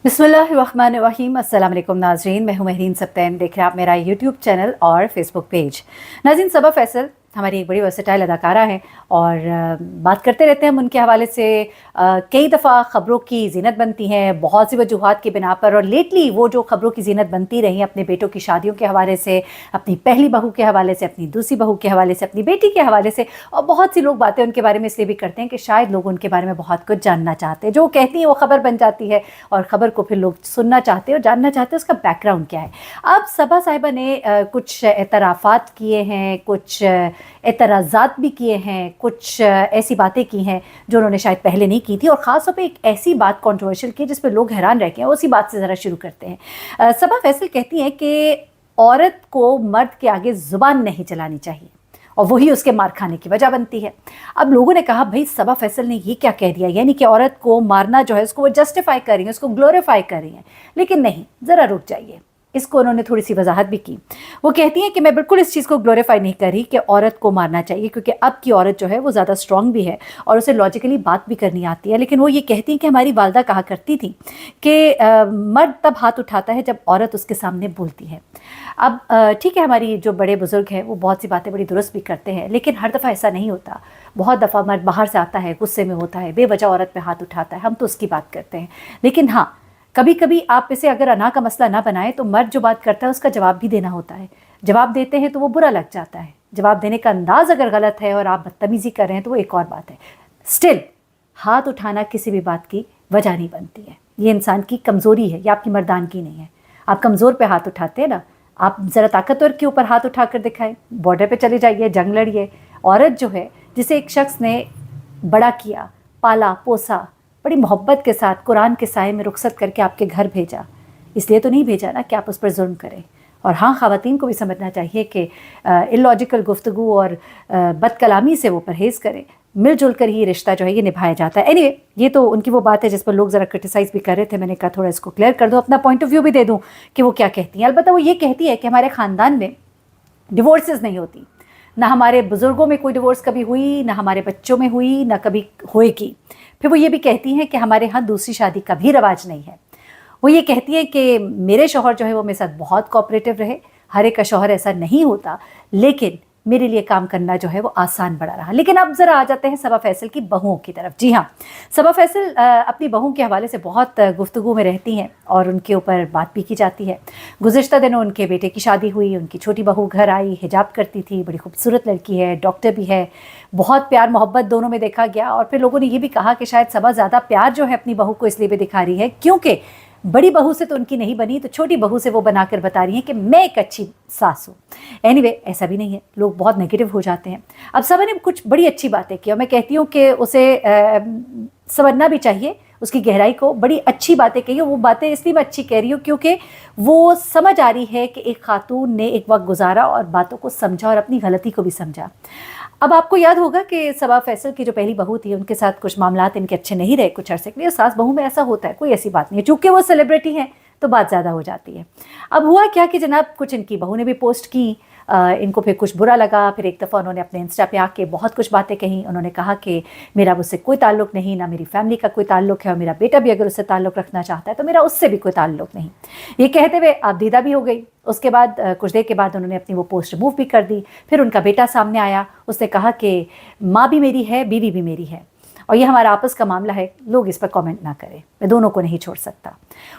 बिस्मिल्लाहिर्रहमानिर्रहीम। अस्सलाम वालेकुम नाज़रीन, मैं हूं महरीन सब्तैन। देख रहे हैं आप मेरा यूट्यूब चैनल और फेसबुक पेज। नाज़रीन, सबा फैसल हमारी एक बड़ी वर्सेटाइल अदाकारा हैं और बात करते रहते हैं हम उनके हवाले से। कई दफ़ा ख़बरों की ज़ीनत बनती हैं बहुत सी वजूहात की बिना पर, और लेटली वो जो ख़बरों की ज़ीनत बनती रही अपने बेटों की शादियों के हवाले से, अपनी पहली बहू के हवाले से, अपनी दूसरी बहू के हवाले से, अपनी बेटी के हवाले से, और बहुत सी लोग बातें उनके बारे में इसलिए भी करते हैं कि शायद लोग उनके बारे में बहुत कुछ जानना चाहते हैं। जो कहती हैं वो ख़बर बन जाती है और ख़बर को फिर लोग सुनना चाहते हैं और जानना चाहते हैं उसका बैकग्राउंड क्या है। अब सबा साहिबा ने कुछ एतराफ़ात किए हैं, कुछ एतराज़ात भी किए हैं, कुछ ऐसी बातें की हैं जो उन्होंने शायद पहले नहीं की थी, और ख़ास तौर पे एक ऐसी बात कंट्रोवर्शियल की जिस पे लोग हैरान रह गए हैं। उसी बात से ज़रा शुरू करते हैं। सबा फैसल कहती हैं कि औरत को मर्द के आगे ज़ुबान नहीं चलानी चाहिए और वही उसके मार खाने की वजह बनती है। अब लोगों ने कहा भाई सबा फैसल ने ये क्या कह दिया, यानी कि औरत को मारना जो है उसको वो जस्टिफाई कर रही है, उसको ग्लोरीफाई कर रही हैं। लेकिन नहीं, ज़रा रुक जाइए। इसको उन्होंने थोड़ी सी वजाहत भी की। वो कहती हैं कि मैं बिल्कुल इस चीज़ को ग्लोरीफाई नहीं कर रही कि औरत को मारना चाहिए, क्योंकि अब की औरत जो है वो ज़्यादा स्ट्रॉन्ग भी है और उसे लॉजिकली बात भी करनी आती है। लेकिन वो ये कहती हैं कि हमारी वालदा कहा करती थी कि मर्द तब हाथ उठाता है जब औरत उसके सामने बोलती है। अब ठीक है, हमारी जो बड़े बुज़ुर्ग हैं वो बहुत सी बातें बड़ी दुरुस्त भी करते हैं, लेकिन हर दफ़ा ऐसा नहीं होता। बहुत दफ़ा मर्द बाहर से आता है, गुस्से में होता है, बेवजह औरत पे हाथ उठाता है, हम तो उसकी बात करते हैं। लेकिन हाँ, कभी कभी आप इसे अगर अना का मसला ना बनाएं तो मर्द जो बात करता है उसका जवाब भी देना होता है। जवाब देते हैं तो वो बुरा लग जाता है, जवाब देने का अंदाज़ अगर गलत है और आप बदतमीज़ी कर रहे हैं तो वो एक और बात है। स्टिल हाथ उठाना किसी भी बात की वजह नहीं बनती है। ये इंसान की कमज़ोरी है, ये आपकी मर्दानगी नहीं है। आप कमज़ोर पे हाथ उठाते हैं ना, आप ज़रा ताकतवर के ऊपर हाथ उठा कर दिखाएं, बॉर्डर पे चले जाइए, जंग लड़िए। औरत जो है जिसे एक शख्स ने बड़ा किया, पाला पोसा, बड़ी मोहब्बत के साथ कुरान के साए में रुखसत करके आपके घर भेजा, इसलिए तो नहीं भेजा ना कि आप उस पर जुल्म करें। और हाँ, ख़वातीन को भी समझना चाहिए कि इलॉजिकल गुफ्तगू और बदकलामी से वो परहेज़ करें। मिलजुल कर ही रिश्ता जो है ये निभाया जाता है। एनीवे, ये तो उनकी वो बात है जिस पर लोग ज़रा क्रिटिसाइज़ भी कर रहे थे। मैंने कहा थोड़ा इसको क्लियर कर दूँ, अपना पॉइंट ऑफ व्यू भी दे दूँ कि वो क्या कहती हैं। अलबत्ता वो ये कहती है कि हमारे ख़ानदान में डिवोर्सेस नहीं होती, ना हमारे बुज़ुर्गों में कोई डिवोर्स कभी हुई, ना हमारे बच्चों में हुई, ना कभी होएगी। फिर वो ये भी कहती हैं कि हमारे यहाँ दूसरी शादी का भी रवाज नहीं है। वो ये कहती है कि मेरे शौहर जो है वो मेरे साथ बहुत कोऑपरेटिव रहे। हर एक का शौहर ऐसा नहीं होता, लेकिन मेरे लिए काम करना जो है वो आसान बड़ा रहा। लेकिन अब ज़रा आ जाते हैं सबा फैसल की बहुओं की तरफ। जी हाँ, सबा फैसल अपनी बहू के हवाले से बहुत गुफ्तगू में रहती हैं और उनके ऊपर बात भी की जाती है। गुज़िश्ता दिनों उनके बेटे की शादी हुई, उनकी छोटी बहू घर आई, हिजाब करती थी, बड़ी खूबसूरत लड़की है, डॉक्टर भी है, बहुत प्यार मोहब्बत दोनों में देखा गया। और फिर लोगों ने ये भी कहा कि शायद सबा ज़्यादा प्यार जो है अपनी बहू को इसलिए भी दिखा रही है क्योंकि बड़ी बहू से तो उनकी नहीं बनी, तो छोटी बहू से वो बनाकर बता रही हैं कि मैं एक अच्छी सास हूँ। एनीवे, ऐसा भी नहीं है, लोग बहुत नेगेटिव हो जाते हैं। अब सबा ने कुछ बड़ी अच्छी बातें की और मैं कहती हूँ कि उसे समझना भी चाहिए, उसकी गहराई को। बड़ी अच्छी बातें कही, वो बातें इसलिए मैं अच्छी कह रही हूँ क्योंकि वो समझ आ रही है कि एक खातून ने एक वक्त गुजारा और बातों को समझा और अपनी गलती को भी समझा। अब आपको याद होगा कि सबा फैसल की जो पहली बहू थी उनके साथ कुछ मामलात इनके अच्छे नहीं रहे कुछ अरसे के लिए। सास बहू में ऐसा होता है, कोई ऐसी बात नहीं है, चूँकि वो सेलिब्रिटी हैं तो बात ज़्यादा हो जाती है। अब हुआ क्या कि जनाब कुछ इनकी बहू ने भी पोस्ट की, इनको फिर कुछ बुरा लगा। फिर एक दफ़ा उन्होंने अपने इंस्टा पे आके बहुत कुछ बातें कहीं। उन्होंने कहा कि मेरा उससे कोई ताल्लुक़ नहीं, ना मेरी फैमिली का कोई ताल्लुक़ है, और मेरा बेटा भी अगर उससे ताल्लुक़ रखना चाहता है तो मेरा उससे भी कोई ताल्लुक़ नहीं। ये कहते हुए आप दीदा भी हो गई। उसके बाद कुछ देर के बाद उन्होंने अपनी वो पोस्ट रिमूव भी कर दी। फिर उनका बेटा सामने आया, उसने कहा कि माँ भी मेरी है, बीवी भी मेरी है, और ये हमारा आपस का मामला है, लोग इस पर कमेंट ना करें, मैं दोनों को नहीं छोड़ सकता।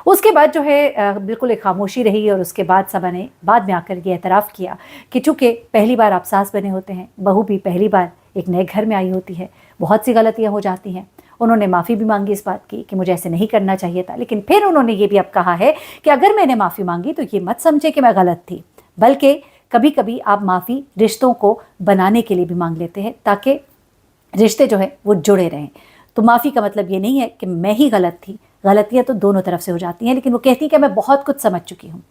उसके बाद जो है बिल्कुल एक खामोशी रही, और उसके बाद सबा ने बाद में आकर ये एतराफ़ किया कि चूँकि पहली बार आप सास बने होते हैं, बहू भी पहली बार एक नए घर में आई होती है, बहुत सी गलतियाँ हो जाती हैं। उन्होंने माफ़ी भी मांगी इस बात की कि मुझे ऐसे नहीं करना चाहिए था। लेकिन फिर उन्होंने ये भी अब कहा है कि अगर मैंने माफ़ी मांगी तो ये मत समझे कि मैं गलत थी, बल्कि कभी कभी आप माफ़ी रिश्तों को बनाने के लिए भी मांग लेते हैं ताकि रिश्ते जो है वो जुड़े रहें। तो माफ़ी का मतलब ये नहीं है कि मैं ही गलत थी, गलतियाँ तो दोनों तरफ से हो जाती हैं। लेकिन वो कहती है कि मैं बहुत कुछ समझ चुकी हूँ।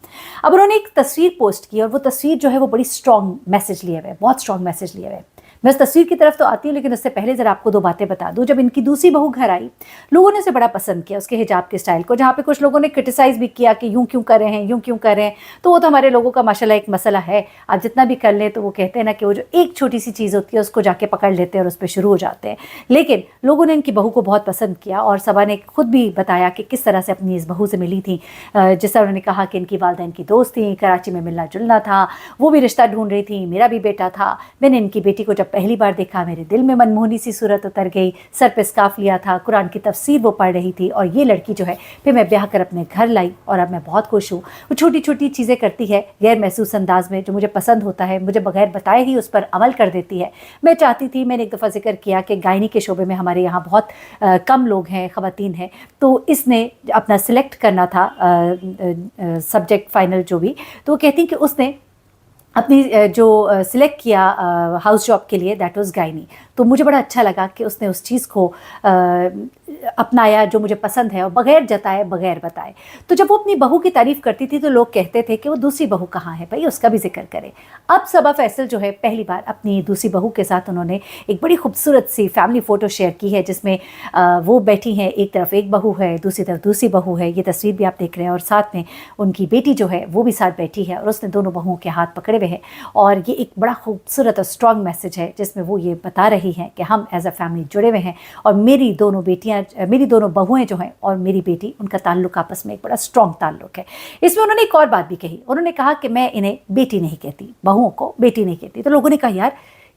अब उन्होंने एक तस्वीर पोस्ट की और वो तस्वीर जो है वो बड़ी स्ट्रॉन्ग मैसेज लिए हुए, बहुत स्ट्रॉन्ग मैसेज लिए हुए। मैं उस तस्वीर की तरफ तो आती हूँ, लेकिन उससे पहले ज़रा आपको 2 बातें बता दूँ। जब इनकी दूसरी बहू घर आई, लोगों ने उसे बड़ा पसंद किया, उसके हिजाब के स्टाइल को, जहाँ पे कुछ लोगों ने क्रिटिसाइज़ भी किया कि यूँ क्यों कर रहे हैं, यूँ क्यों कर रहे हैं। तो वो तो हमारे लोगों का माशाल्लाह एक मसला है, आप जितना भी कर लें तो वो कहते हैं ना कि वो जो एक छोटी सी चीज़ होती है उसको जाके पकड़ लेते हैं और उस पर शुरू हो जाते हैं। लेकिन लोगों ने इनकी बहू को बहुत पसंद किया, और सबा ने खुद भी बताया कि किस तरह से अपनी इस बहू से मिली थी। जिस तरह उन्होंने कहा कि इनकी वालदा इनकी दोस्त थी, कराची में मिलना जुलना था, वो भी रिश्ता ढूंढ रही थी, मेरा भी बेटा था। मैंने इनकी बेटी को जब पहली बार देखा, मेरे दिल में मनमोहनी सी सूरत उतर गई, सर पे स्कार्फ लिया था, कुरान की तफसीर वो पढ़ रही थी, और ये लड़की जो है फिर मैं ब्याह कर अपने घर लाई, और अब मैं बहुत खुश हूँ। वो छोटी छोटी चीज़ें करती है गैर महसूस अंदाज में, जो मुझे पसंद होता है, मुझे बगैर बताए ही उस पर अमल कर देती है। मैं चाहती थी, मैंने एक दफ़ा जिक्र किया कि गायनी के शोबे में हमारे यहाँ बहुत कम लोग हैं, ख़वातीन हैं, तो इसने अपना सिलेक्ट करना था सब्जेक्ट फाइनल जो भी, तो वो कहती कि उसने अपनी जो सिलेक्ट किया हाउस जॉब के लिए, दैट वाज गायनी। तो मुझे बड़ा अच्छा लगा कि उसने उस चीज़ को अपनाया जो मुझे पसंद है, और बगैर जताए बगैर बताए। तो जब वो अपनी बहू की तारीफ़ करती थी तो लोग कहते थे कि वो दूसरी बहू कहाँ है, भाई उसका भी जिक्र करे। अब सबा फैसल जो है पहली बार अपनी दूसरी बहू के साथ उन्होंने एक बड़ी खूबसूरत सी फैमिली फ़ोटो शेयर की है, जिसमें वो बैठी हैं, एक तरफ एक बहू है, दूसरी तरफ दूसरी बहू है, ये तस्वीर भी आप देख रहे हैं, और साथ में उनकी बेटी जो है वो भी साथ बैठी है, और उसने दोनों बहुओं के हाथ पकड़े हुए हैं। और ये एक बड़ा खूबसूरत और स्ट्रॉन्ग मैसेज है, जिसमें वो ये बता रही हैं कि हम एज अ फैमिली जुड़े हुए हैं, और मेरी दोनों बहुएं जो हैं और मेरी बेटी, उनका ताल्लुक आपस में एक बड़ा स्ट्रॉन्ग ताल्लुक है। इसमें उन्होंने एक और बात भी कही, उन्होंने कहा कि मैं इन्हें बेटी नहीं कहती, बहुओं को बेटी नहीं कहती। तो लोगों ने कहा यार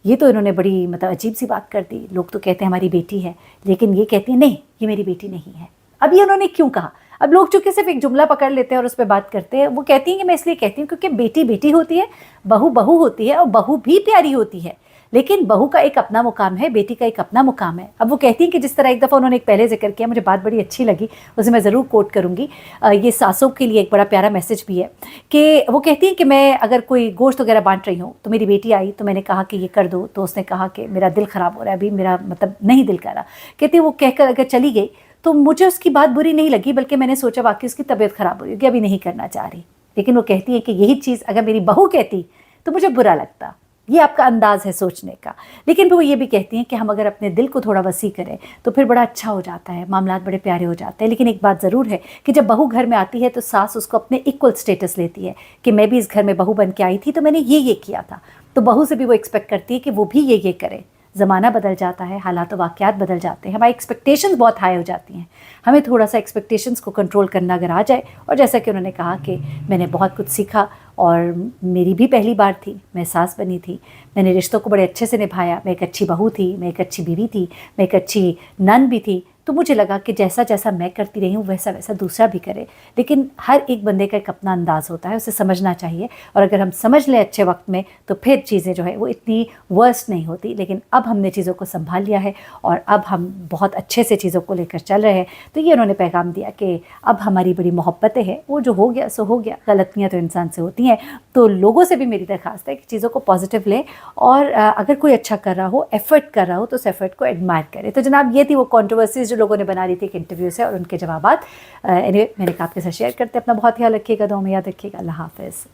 ये तो इन्होंने बड़ी मतलब अजीब सी बात कर दी, लोग तो कहते हैं हमारी बेटी है, लेकिन ये कहती है नहीं ये मेरी बेटी नहीं है। अब ये उन्होंने क्यों कहा? अब लोग चूंकि सिर्फ एक जुमला पकड़ लेते हैं और उस पर बात करते हैं, वो कहती हैं कि मैं इसलिए कहती हूँ क्योंकि बेटी बेटी होती है, बहू बहू होती है, और बहू भी प्यारी होती है, लेकिन बहू का एक अपना मुकाम है, बेटी का एक अपना मुकाम है। अब वो कहती हैं कि जिस तरह एक दफ़ा उन्होंने एक पहले जिक्र किया, मुझे बात बड़ी अच्छी लगी, उसे मैं ज़रूर कोट करूँगी। ये सासों के लिए एक बड़ा प्यारा मैसेज भी है कि वो कहती हैं कि मैं अगर कोई गोश्त वगैरह बांट रही हूँ तो मेरी बेटी आई तो मैंने कहा कि ये कर दो, तो उसने कहा कि मेरा दिल ख़राब हो रहा है, अभी मेरा मतलब नहीं दिल कर रहा। कहती है वो कहकर अगर चली गई तो मुझे उसकी बात बुरी नहीं लगी, बल्कि मैंने सोचा वाकई उसकी तबीयत ख़राब हो रही होगी, अभी नहीं करना चाह रही। लेकिन वो कहती है कि यही चीज़ अगर मेरी बहू कहती तो मुझे बुरा लगता। ये आपका अंदाज़ है सोचने का। लेकिन वो ये भी कहती हैं कि हम अगर अपने दिल को थोड़ा वसी करें तो फिर बड़ा अच्छा हो जाता है, मामलात बड़े प्यारे हो जाते हैं। लेकिन एक बात ज़रूर है कि जब बहू घर में आती है तो सास उसको अपने इक्वल स्टेटस लेती है कि मैं भी इस घर में बहू बन के आई थी तो मैंने ये किया था, तो बहू से भी वो एक्सपेक्ट करती है कि वो भी ये करे। ज़माना बदल जाता है, हालात व वाक़यात बदल जाते हैं, हमारी एक्सपेक्टेशंस बहुत हाई हो जाती हैं। हमें थोड़ा सा एक्सपेक्टेशंस को कंट्रोल करना अगर आ जाए, और जैसा कि उन्होंने कहा कि मैंने बहुत कुछ सीखा, और मेरी भी पहली बार थी, मैं सास बनी थी, मैंने रिश्तों को बड़े अच्छे से निभाया, मैं एक अच्छी बहू थी, मैं एक अच्छी बीवी थी, मैं एक अच्छी नन भी थी। तो मुझे लगा कि जैसा जैसा मैं करती रही हूँ वैसा वैसा दूसरा भी करे। लेकिन हर एक बंदे का एक अपना अंदाज़ होता है, उसे समझना चाहिए, और अगर हम समझ लें अच्छे वक्त में तो फिर चीज़ें जो है वो इतनी वर्स्ट नहीं होती। लेकिन अब हमने चीज़ों को संभाल लिया है और अब हम बहुत अच्छे से चीज़ों को लेकर चल रहे हैं। तो ये उन्होंने पैगाम दिया कि अब हमारी बड़ी मोहब्बतें हैं, वो जो हो गया सो हो गया, गलतियाँ तो इंसान से होती हैं। तो लोगों से भी मेरी दरख्वास्त है कि चीज़ों को पॉजिटिव लें, और अगर कोई अच्छा कर रहा हो, एफर्ट कर रहा हो, तो उस एफर्ट को एडमायर करें। तो जनाब ये थी वो कंट्रोवर्सीज जो लोगों ने बना ली थी एक इंटरव्यू से, और उनके जवाबात। एनीवे मैंने कहा आपके साथ शेयर करते, अपना बहुत ख्याल रखिएगा, दुआ में याद रखिएगा। अल्लाह हाफ़िज़।